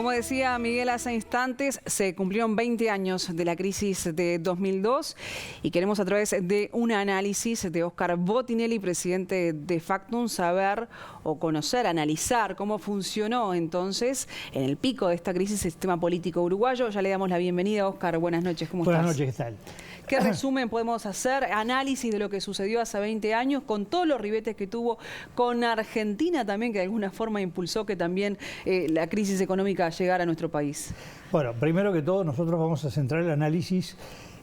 Como decía Miguel hace instantes, se cumplieron 20 años de la crisis de 2002 y queremos a través de un análisis de Óscar Botinelli, presidente de Factum, saber o conocer, analizar cómo funcionó entonces en el pico de esta crisis el sistema político uruguayo. Ya le damos la bienvenida, Óscar. Buenas noches, ¿cómo estás? Buenas noches, ¿qué tal? ¿Qué resumen podemos hacer? Análisis de lo que sucedió hace 20 años, con todos los ribetes que tuvo, con Argentina también, que de alguna forma impulsó que también la crisis económica llegara a nuestro país. Bueno, primero que todo, nosotros vamos a centrar el análisis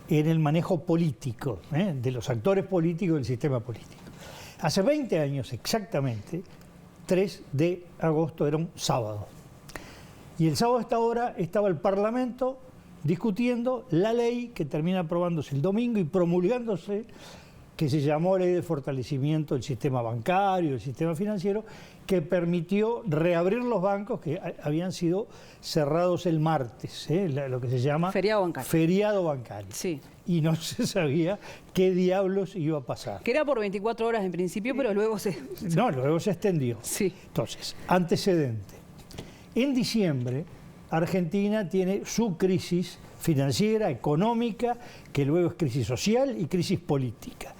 en el manejo político, de los actores políticos del sistema político. Hace 20 años exactamente, 3 de agosto era un sábado. Y el sábado a esta hora estaba el Parlamento discutiendo la ley que termina aprobándose el domingo y promulgándose, que se llamó Ley de Fortalecimiento del Sistema Bancario, del Sistema Financiero, que permitió reabrir los bancos que habían sido cerrados el martes, lo que se llama feriado bancario. Feriado bancario. Sí. Y no se sabía qué diablos iba a pasar. Que era por 24 horas en principio, pero luego No, luego se extendió. Sí. Entonces, antecedente. En diciembre, Argentina tiene su crisis financiera, económica, que luego es crisis social y crisis política.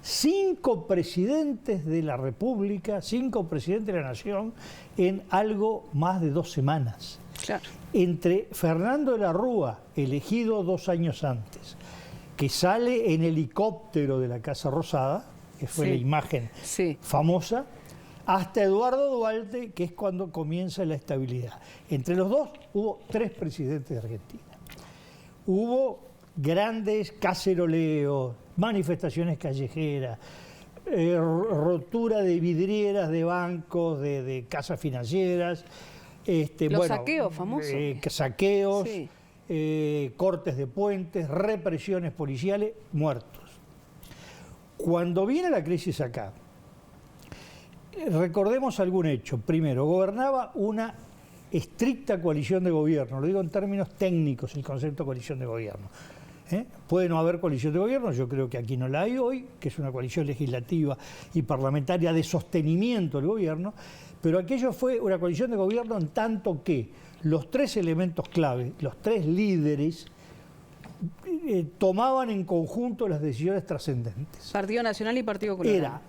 5 presidentes de la República, 5 presidentes de la Nación, en algo más de 2 semanas. Claro. Entre Fernando de la Rúa, elegido 2 años antes, que sale en helicóptero de la Casa Rosada, que fue la imagen famosa, hasta Eduardo Duhalde, que es cuando comienza la estabilidad. Entre los dos hubo 3 presidentes de Argentina. Hubo grandes caceroleos, manifestaciones callejeras, rotura de vidrieras de bancos, de casas financieras. Los saqueos famosos. Saqueos, cortes de puentes, represiones policiales, muertos. Cuando viene la crisis acá, recordemos algún hecho. Primero, gobernaba una estricta coalición de gobierno, lo digo en términos técnicos, el concepto de coalición de gobierno. Puede no haber coalición de gobierno, yo creo que aquí no la hay hoy, que es una coalición legislativa y parlamentaria de sostenimiento del gobierno, pero aquello fue una coalición de gobierno en tanto que los 3 elementos clave, los 3 líderes, tomaban en conjunto las decisiones trascendentes. Partido Nacional y Partido Colorado. Era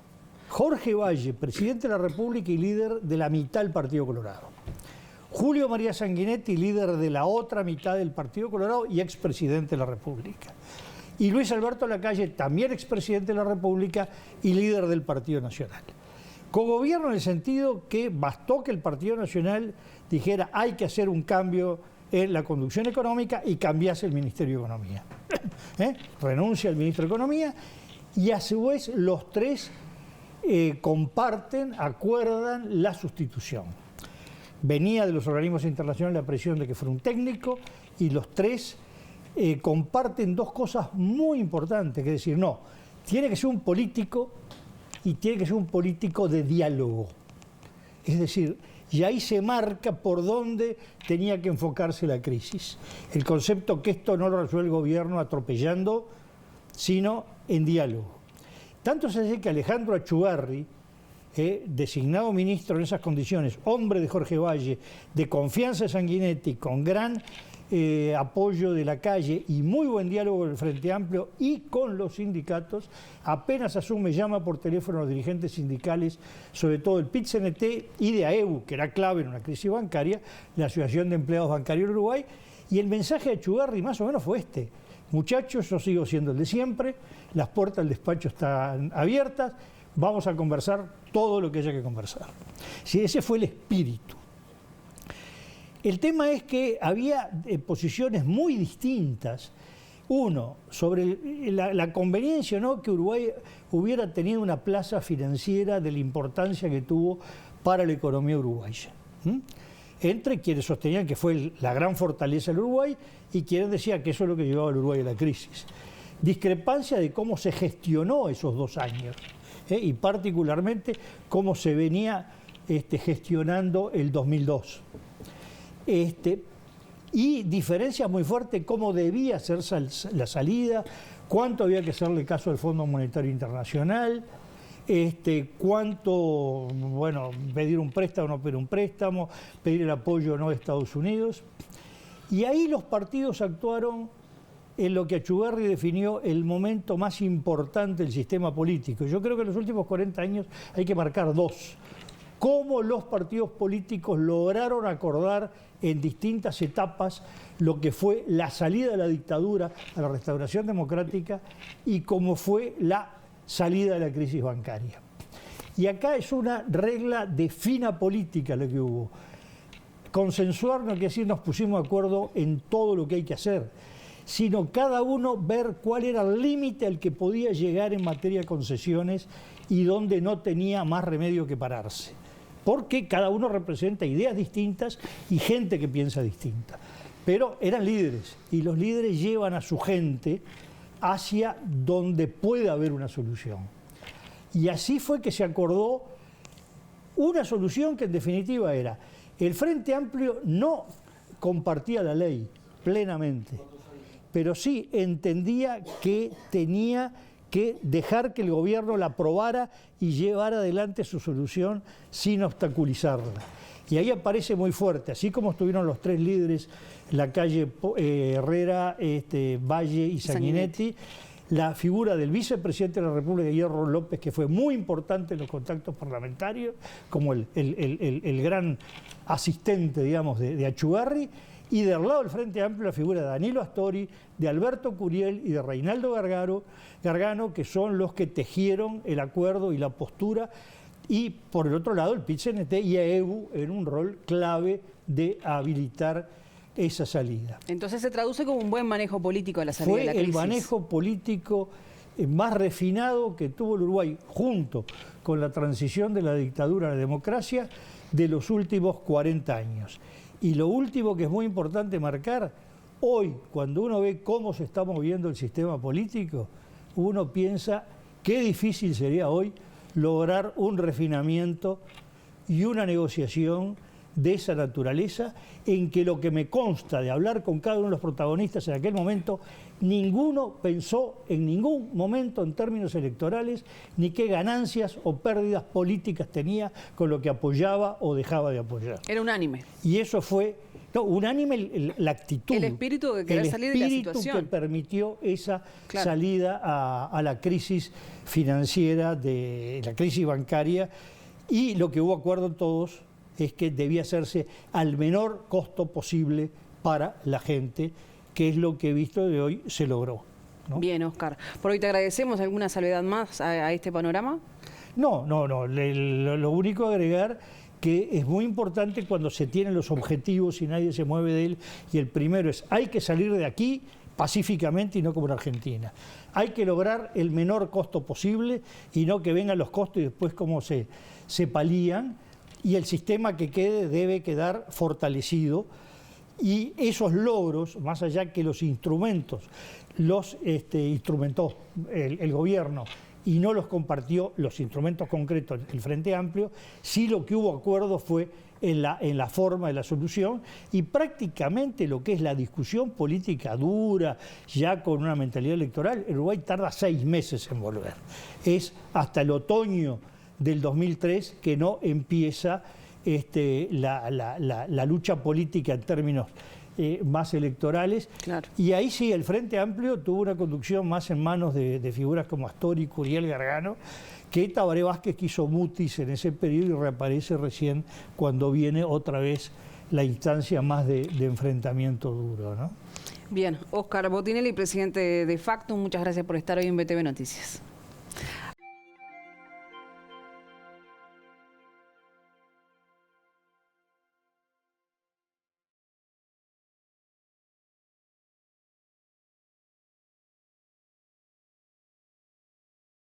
Jorge Valle, presidente de la República y líder de la mitad del Partido Colorado. Julio María Sanguinetti, líder de la otra mitad del Partido Colorado y expresidente de la República. Y Luis Alberto Lacalle, también expresidente de la República y líder del Partido Nacional. Cogobierno en el sentido que bastó que el Partido Nacional dijera hay que hacer un cambio en la conducción económica y cambiase el Ministerio de Economía. Renuncia al ministro de Economía y a su vez los 3 comparten, acuerdan la sustitución. Venía de los organismos internacionales la presión de que fuera un técnico y los 3 comparten 2 cosas muy importantes, que es decir, no, tiene que ser un político y tiene que ser un político de diálogo. Es decir, y ahí se marca por dónde tenía que enfocarse la crisis. El concepto que esto no lo resuelve el gobierno atropellando, sino en diálogo. Tanto es así que Alejandro Achugarri, designado ministro en esas condiciones, hombre de Jorge Valle, de confianza de Sanguinetti, con gran apoyo de Lacalle y muy buen diálogo con el Frente Amplio y con los sindicatos, apenas asume, llama por teléfono a los dirigentes sindicales, sobre todo el PIT-CNT y de AEU, que era clave en una crisis bancaria, la Asociación de Empleados Bancarios de Uruguay, y el mensaje de Achugarri más o menos fue este: muchachos, yo sigo siendo el de siempre, las puertas del despacho están abiertas, vamos a conversar todo lo que haya que conversar. Sí, ese fue el espíritu. El tema es que había posiciones muy distintas. Uno, sobre la conveniencia, ¿no?, que Uruguay hubiera tenido una plaza financiera de la importancia que tuvo para la economía uruguaya. Entre quienes sostenían que fue la gran fortaleza del Uruguay y quienes decían que eso es lo que llevaba al Uruguay a la crisis. Discrepancia de cómo se gestionó esos 2 años. Y particularmente cómo se venía gestionando el 2002. Y diferencia muy fuerte cómo debía hacerse la salida, cuánto había que hacerle caso al Fondo Monetario Internacional, cuánto, bueno, pedir un préstamo o no pedir un préstamo, pedir el apoyo o no de Estados Unidos. Y ahí los partidos actuaron en lo que Achugarri definió el momento más importante del sistema político. Yo creo que en los últimos 40 años hay que marcar dos. Cómo los partidos políticos lograron acordar en distintas etapas lo que fue la salida de la dictadura a la restauración democrática y cómo fue la salida de la crisis bancaria. Y acá es una regla de fina política lo que hubo. Consensuar no quiere decir nos pusimos de acuerdo en todo lo que hay que hacer, sino cada uno ver cuál era el límite al que podía llegar en materia de concesiones y dónde no tenía más remedio que pararse. Porque cada uno representa ideas distintas y gente que piensa distinta. Pero eran líderes, y los líderes llevan a su gente hacia donde puede haber una solución. Y así fue que se acordó una solución que en definitiva era: el Frente Amplio no compartía la ley plenamente, pero sí entendía que tenía que dejar que el gobierno la aprobara y llevar adelante su solución sin obstaculizarla. Y ahí aparece muy fuerte, así como estuvieron los tres líderes, Lacalle, Herrera, Valle y Sanguinetti, la figura del vicepresidente de la República, Hierro López, que fue muy importante en los contactos parlamentarios, como el gran asistente, digamos, de Achugarri, y del lado del Frente Amplio la figura de Danilo Astori, de Alberto Curiel y de Reinaldo Gargano, que son los que tejieron el acuerdo y la postura, y por el otro lado el PIT-CNT y AEBU en un rol clave de habilitar esa salida. Entonces se traduce como un buen manejo político de la salida de la crisis. Fue el manejo político más refinado que tuvo el Uruguay, junto con la transición de la dictadura a la democracia de los últimos 40 años. Y lo último que es muy importante marcar, hoy, cuando uno ve cómo se está moviendo el sistema político, uno piensa qué difícil sería hoy lograr un refinamiento y una negociación de esa naturaleza, en que lo que me consta de hablar con cada uno de los protagonistas en aquel momento, ninguno pensó en ningún momento en términos electorales ni qué ganancias o pérdidas políticas tenía con lo que apoyaba o dejaba de apoyar. Era unánime. Y eso fue, unánime la actitud. El espíritu de querer salir de la situación. El espíritu que permitió esa salida a la crisis financiera, de la crisis bancaria, y lo que hubo acuerdo todos es que debía hacerse al menor costo posible para la gente, que es lo que he visto de hoy se logró, ¿no? Bien, Oscar. Por hoy te agradecemos. ¿Alguna salvedad más a este panorama? No. Lo único a agregar que es muy importante cuando se tienen los objetivos y nadie se mueve de él, y el primero es: hay que salir de aquí pacíficamente y no como en Argentina. Hay que lograr el menor costo posible y no que vengan los costos y después cómo se palían. Y el sistema que quede debe quedar fortalecido, y esos logros, más allá que los instrumentos, los instrumentó el gobierno y no los compartió, los instrumentos concretos del Frente Amplio, sí lo que hubo acuerdo fue en la forma de la solución, y prácticamente lo que es la discusión política dura, ya con una mentalidad electoral, el Uruguay tarda 6 meses en volver. Es hasta el otoño del 2003 que no empieza la lucha política en términos más electorales. Claro. Y ahí sí, el Frente Amplio tuvo una conducción más en manos de figuras como Astori, Curiel, Gargano, que Tabaré Vázquez quiso mutis en ese periodo y reaparece recién cuando viene otra vez la instancia más de enfrentamiento duro, ¿no? Bien, Oscar Botinelli, presidente de Factum, muchas gracias por estar hoy en BTV Noticias.